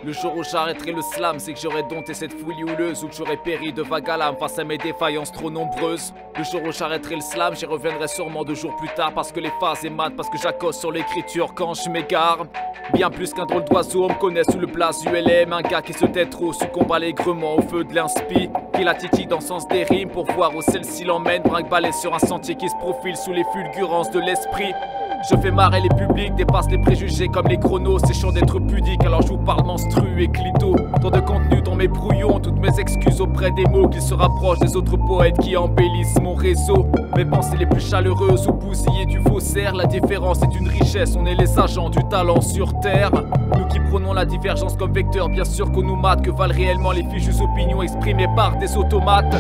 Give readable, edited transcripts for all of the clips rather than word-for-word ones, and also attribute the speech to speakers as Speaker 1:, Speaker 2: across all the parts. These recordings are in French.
Speaker 1: Le jour où j'arrêterai le slam, c'est que j'aurai dompté cette folie houleuse, ou que j'aurai péri de vague à l'âme face à mes défaillances trop nombreuses. Le jour où j'arrêterai le slam, j'y reviendrai sûrement 2 jours plus tard, parce que les phases émanent, parce que j'accoste sur l'écriture quand je m'égare. Bien plus qu'un drôle d'oiseau, on me connaît sous le blaze ULM, un gars qui se tait trop, succombe allègrement au feu de l'inspi, qui la titille dans le sens des rimes pour voir où celle-ci l'emmène, brinque-balai sur un sentier qui se profile sous les fulgurances de l'esprit. Je fais marrer les publics, dépasse les préjugés comme les chronos. C'est chiant d'être pudique, alors je vous parle menstru et clito. Tant de contenu dans mes brouillons, toutes mes excuses auprès des mots qui se rapprochent des autres poètes qui embellissent mon réseau. Mes pensées les plus chaleureuses ou bousillées du faussaire. La différence est une richesse, on est les agents du talent sur terre. Nous qui prônons la divergence comme vecteur, bien sûr qu'on nous mate. Que valent réellement les fichues opinions exprimées par des automates?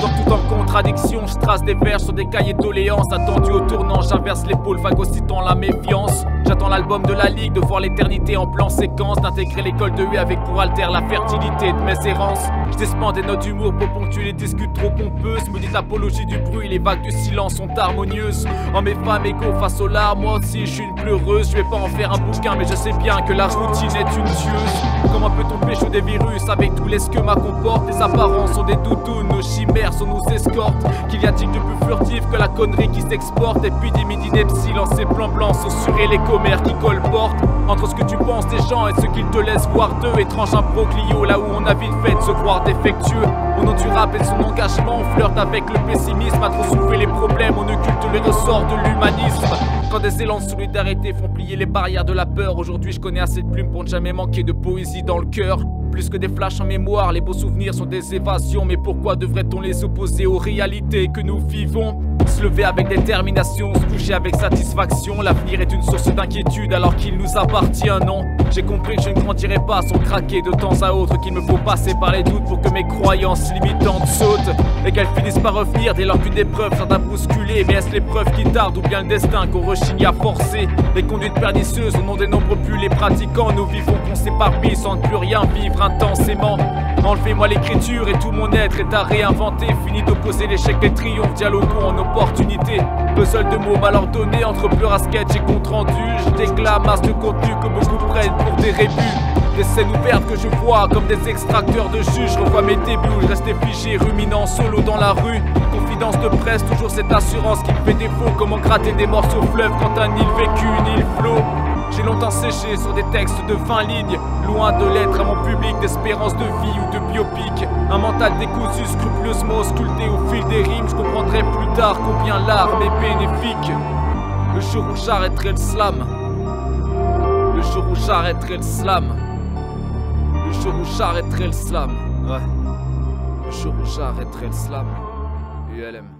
Speaker 1: Tout en contradiction, je trace des vers sur des cahiers de doléances. Attendu au tournant, j'inverse l'épaule, phagocytant la méfiance. J'attends l'album de la ligue, de voir l'éternité en plan séquence, d'intégrer l'école de U avec pour alter la fertilité de mes errances. Je descends des notes d'humour pour ponctuer les discutes trop pompeuses. Me dit l'apologie du bruit, les vagues du silence sont harmonieuses. En mes femmes égaux face aux larmes, moi aussi je suis une pleureuse. Je vais pas en faire un bouquin, mais je sais bien que la routine est une tueuse. Comment peut-on pécho des virus avec tous les schémas qu'on porte? Les apparences sont des doudounes, nos chimères sont nos escortes. Qu'il y a-t-il de plus furtif que la connerie qui s'exporte? Et puis des midis d'Epsilon, ces plans blancs sont sur les commères qui colportent. Entre ce que tu penses des gens et ce qu'ils te laissent voir d'eux, étrange imbroglio, là où on a vite fait de se croire défectueux. Au nom du rap et de son engagement, on flirte avec le pessimisme. À trop soulever les problèmes, on occulte les ressorts de l'humanisme. Quand des élans de solidarité font plier les barrières de la peur, aujourd'hui je connais assez de plumes pour ne jamais manquer de poésie dans le cœur. Plus que des flashs en mémoire, les beaux souvenirs sont des évasions. Mais pourquoi devrait-on les opposer aux réalités que nous vivons? Se lever avec détermination, se coucher avec satisfaction. L'avenir est une source d'inquiétude alors qu'il nous appartient, non? J'ai compris que je ne grandirai pas sans craquer de temps à autre, qu'il me faut passer par les doutes pour que mes croyances limitantes sautent et qu'elles finissent par revenir dès lors qu'une épreuve tente à bousculer. Mais est-ce l'épreuve qui tarde ou bien le destin qu'on rechigne à forcer? Les conduites pernicieuses au nom des nombres plus les pratiquants. Nous vivons qu'on s'éparpille sans ne plus rien vivre intensément. Enlevez-moi l'écriture et tout mon être est à réinventer. Fini d'opposer l'échec et le triomphe, dialoguons en opportunité. Puzzle de mots mal ordonnés entre pleurs à sketch et compte rendu. Je déclame masse de contenu que beaucoup prennent pour des rébus. Des scènes ouvertes que je vois comme des extracteurs de jus. Je revois mes débuts où je restais figé, ruminant solo dans la rue. Confidence de presse, toujours cette assurance qui me fait défaut. Comment gratter des morceaux fleuve quand un île vécu, une île flot. J'ai longtemps séché sur des textes de 20 lignes, loin de l'être à mon public d'espérance de vie ou de biopic. Un mental décousu, scrupuleusement sculpté au fil des rimes. Je comprendrai plus tard combien l'art est bénéfique. Le jour où j'arrêterai le slam. Le jour où j'arrêterai le slam. Le jour où j'arrêterai le slam. Ouais. Le jour où j'arrêterai le slam. ULM.